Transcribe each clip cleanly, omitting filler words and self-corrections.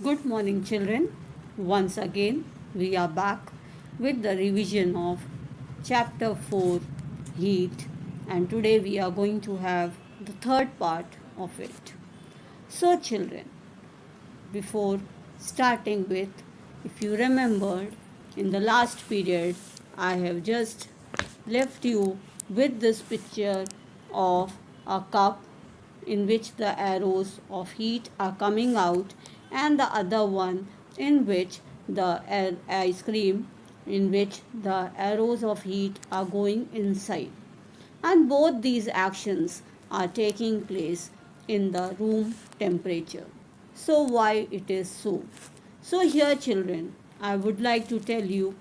Good morning, children. Once again, we are back with the revision of chapter 4 Heat, and today we are going to have the third part of it. So, children, before starting with, if you remembered, in the last period, I have just left you with this picture of a cup in which the arrows of heat are coming out, and the other one in which the ice cream in which the arrows of heat are going inside, and both these actions are taking place in the room temperature. So why it is so? So here, children, I would like to tell you,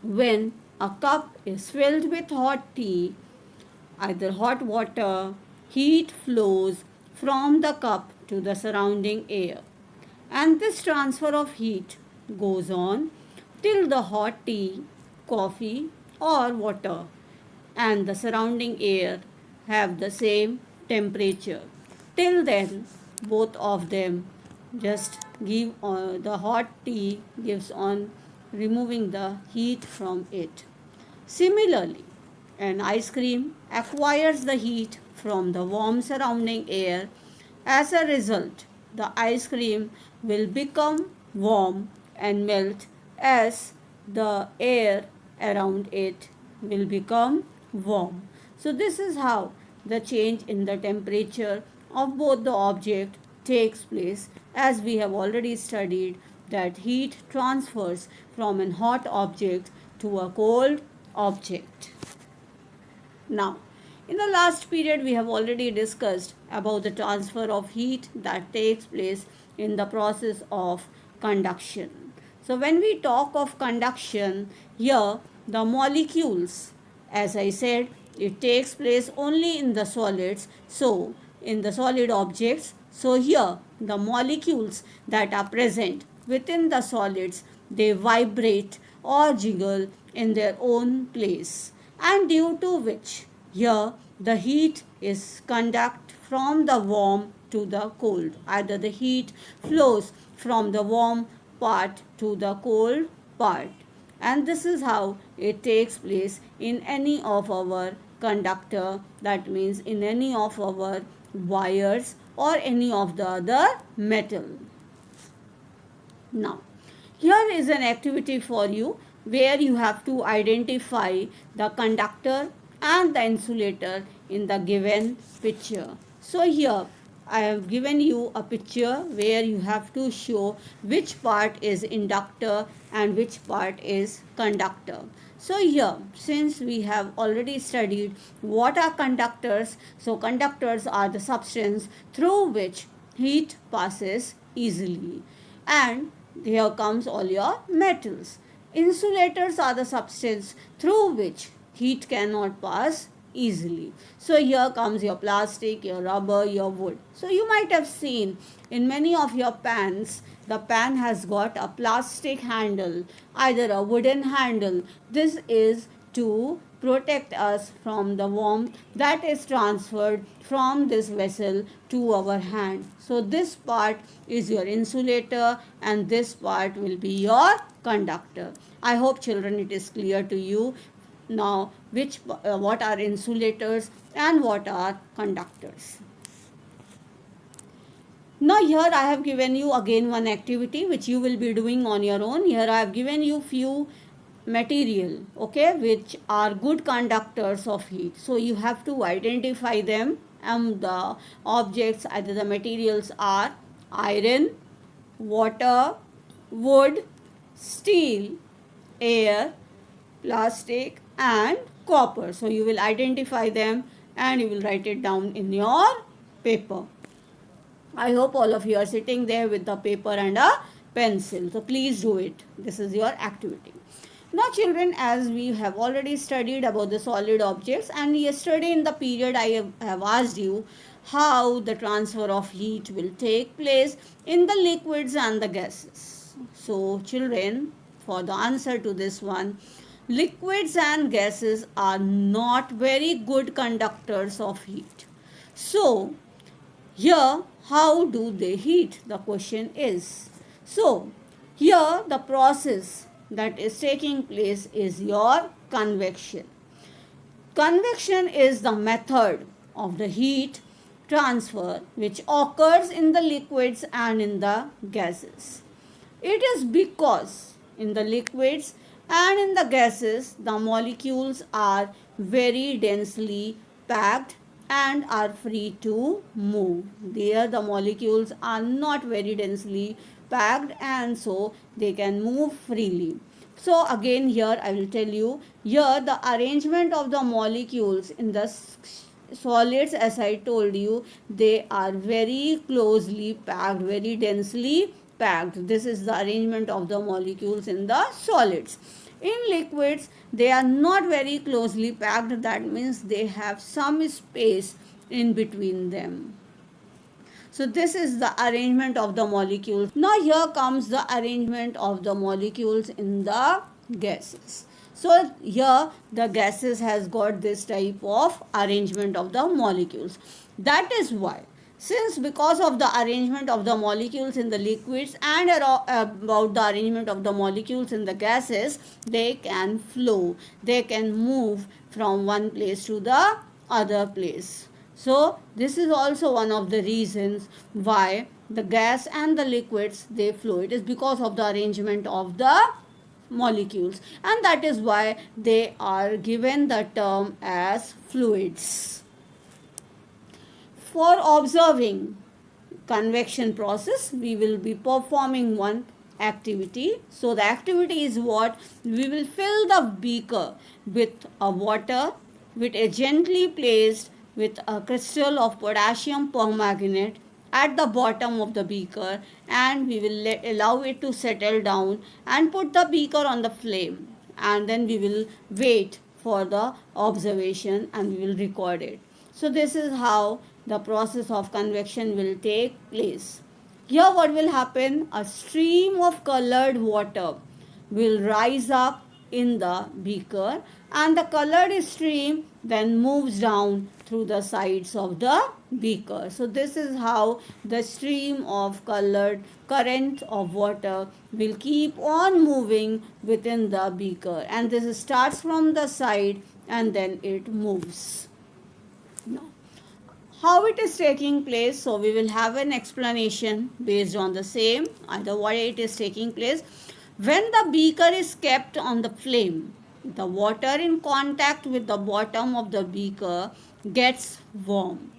when a cup is filled with hot tea, either hot water, heat flows from the cup to the surrounding air. And this transfer of heat goes on till the hot tea, coffee, or water and the surrounding air have the same temperature. Till then, both of them just give the hot tea gives on removing the heat from it. Similarly, an ice cream acquires the heat from the warm surrounding air. As a result, the ice cream will become warm and melt as the air around it will become warm. So, this is how the change in the temperature of both the object takes place, as we have already studied that heat transfers from an hot object to a cold object. Now, in the last period, we have already discussed about the transfer of heat that takes place in the process of conduction. So, when we talk of conduction, here the molecules, as I said, it takes place only in the solids. So, in the solid objects, so here the molecules that are present within the solids, they vibrate or jiggle in their own place, and due to which here the heat is conduct from the warm to the cold. Either the heat flows from the warm part to the cold part, and this is how it takes place in any of our conductor, that means in any of our wires or any of the other metal. Now, here is an activity for you where you have to identify the conductor and the insulator in the given picture. So here I have given you a picture where you have to show which part is inductor and which part is conductor. So here, since we have already studied what are conductors, so conductors are the substance through which heat passes easily. And here comes all your metals. Insulators are the substance through which heat cannot pass easily. So here comes your plastic, your rubber, your wood. So you might have seen in many of your pans, the pan has got a plastic handle, either a wooden handle. This is to protect us from the warmth that is transferred from this vessel to our hand. So this part is your insulator and this part will be your conductor. I hope, children, it is clear to you now what are insulators and what are conductors. Now here I have given you again one activity which you will be doing on your own. Here I have given you few material, okay, which are good conductors of heat. So you have to identify them, and the objects, either the materials are iron, water, wood, steel, air, plastic and copper. So you will identify them and you will write it down in your paper. I hope all of you are sitting there with the paper and a pencil. So please do it. This is your activity. Now children, as we have already studied about the solid objects, and yesterday in the period I have asked you how the transfer of heat will take place in the liquids and the gases. So children, for the answer to this one, liquids and gases are not very good conductors of heat. So here, how do they heat? The question is. So, here the process that is taking place is your convection. Convection is the method of the heat transfer which occurs in the liquids and in the gases. It is because in the liquids and in the gases the molecules are very densely packed and are free to move. There the molecules are not very densely packed and so they can move freely. So again here I will tell you, here the arrangement of the molecules in the solids, as I told you, they are very closely packed, very densely packed. This is the arrangement of the molecules in the solids. In liquids, they are not very closely packed. That means they have some space in between them. So this is the arrangement of the molecules. Now here comes the arrangement of the molecules in the gases. So here the gases has got this type of arrangement of the molecules. That is why, since because of the arrangement of the molecules in the liquids and about the arrangement of the molecules in the gases, they can flow, they can move from one place to the other place. So this is also one of the reasons why the gas and the liquids they flow. It is because of the arrangement of the molecules, and that is why they are given the term as fluids. For observing convection process, we will be performing one activity. So the activity is what? We will fill the beaker with a water which is gently placed with a crystal of potassium permanganate at the bottom of the beaker, and we will allow it to settle down and put the beaker on the flame, and then we will wait for the observation and we will record it. So this is how the process of convection will take place. Here what will happen? A stream of colored water will rise up in the beaker, and the colored stream then moves down through the sides of the beaker. So this is how the stream of colored current of water will keep on moving within the beaker, and this starts from the side and then it moves. Now, how it is taking place, so we will have an explanation based on the same, either why it is taking place. When the beaker is kept on the flame, the water in contact with the bottom of the beaker gets warm.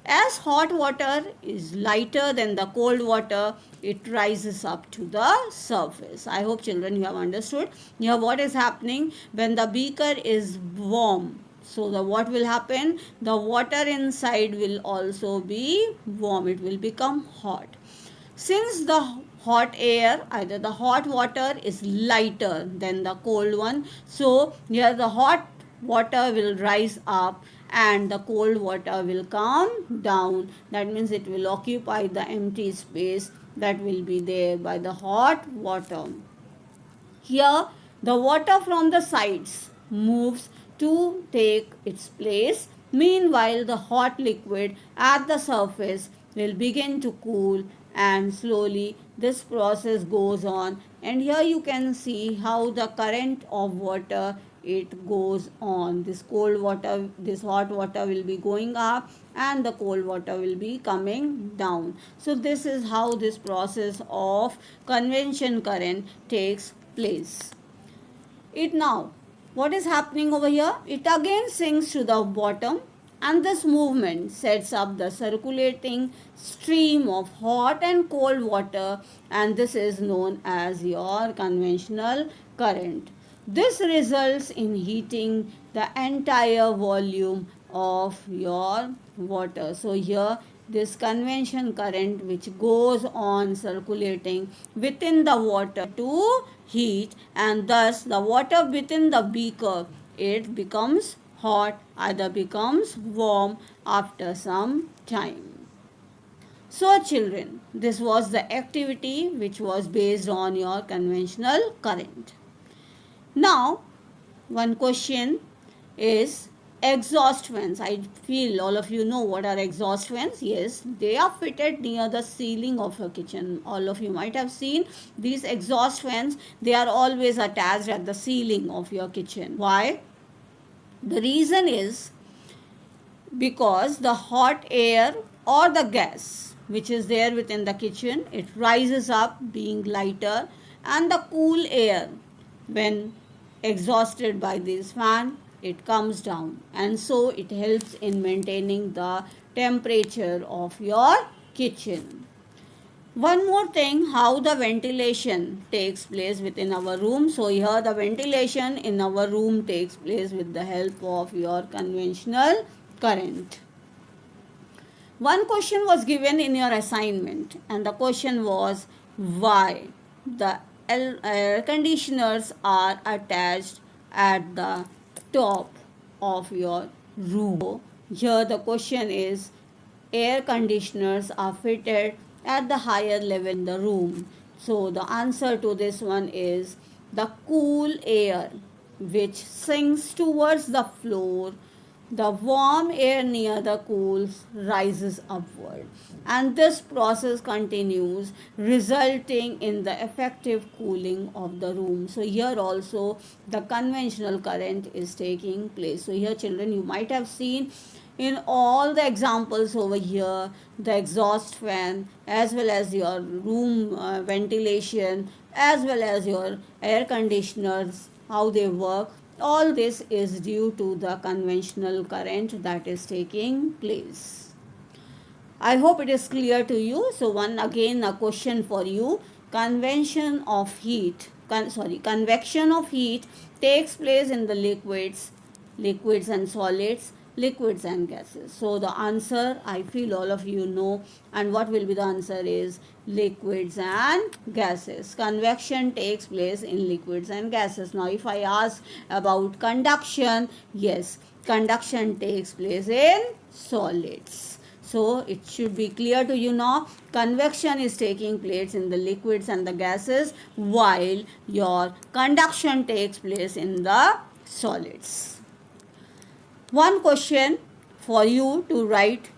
As hot water is lighter than the cold water, it rises up to the surface. I hope children you have understood. Here what is happening when the beaker is warm. So what will happen? The water inside will also be warm. It will become hot. Since the hot air, either the hot water is lighter than the cold one, so here the hot water will rise up and the cold water will come down. That means it will occupy the empty space that will be there by the hot water. Here the water from the sides moves to take its place. Meanwhile, the hot liquid at the surface will begin to cool, and slowly this process goes on. And here you can see how the current of water it goes on. This cold water, this hot water will be going up and the cold water will be coming down. So this is how this process of convection current takes place. It now, what is happening over here? It again sinks to the bottom, and this movement sets up the circulating stream of hot and cold water, and this is known as your conventional current. This results in heating the entire volume of your water. So here this convection current which goes on circulating within the water to heat, and thus the water within the beaker it becomes hot, either becomes warm after some time. So children, this was the activity which was based on your conventional current. Now, one question is exhaust fans. I feel all of you know what are exhaust fans. Yes, they are fitted near the ceiling of your kitchen. All of you might have seen these exhaust fans. They are always attached at the ceiling of your kitchen. Why? The reason is because the hot air or the gas which is there within the kitchen, it rises up being lighter, and the cool air, when exhausted by this fan, it comes down, and so it helps in maintaining the temperature of your kitchen. One more thing, how the ventilation takes place within our room. So here the ventilation in our room takes place with the help of your conventional current. One question was given in your assignment, and the question was why the air conditioners are attached at the top of your room. So here the question is, air conditioners are fitted at the higher level in the room. So the answer to this one is the cool air which sinks towards the floor, the warm air near the cools rises upward, and this process continues, resulting in the effective cooling of the room. So here also the conventional current is taking place. So here children, you might have seen in all the examples over here, the exhaust fan as well as your room ventilation as well as your air conditioners, how they work. All this is due to the conventional current that is taking place. I hope it is clear to you. So one again a question for you. Convection of heat takes place in the liquids and solids, liquids and gases. So the answer, I feel all of you know, and what will be the answer is liquids and gases. Convection takes place in liquids and gases. Now if I ask about conduction, yes, conduction takes place in solids. So it should be clear to you now, convection is taking place in the liquids and the gases, while your conduction takes place in the solids. One question for you to write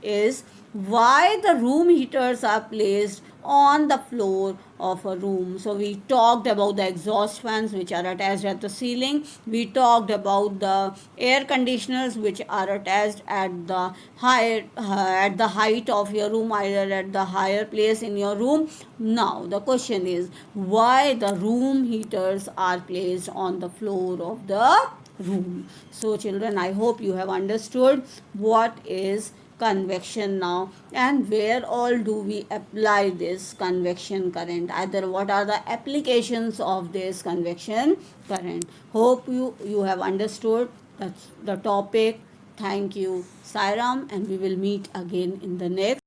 is, why the room heaters are placed on the floor of a room. So we talked about the exhaust fans which are attached at the ceiling. We talked about the air conditioners which are attached at the height of your room, either at the higher place in your room. Now the question is, why the room heaters are placed on the floor of the room. So children, I hope you have understood what is convection now, and where all do we apply this convection current, either what are the applications of this convection current. Hope you have understood the topic. Thank you, Sairam, and we will meet again in the next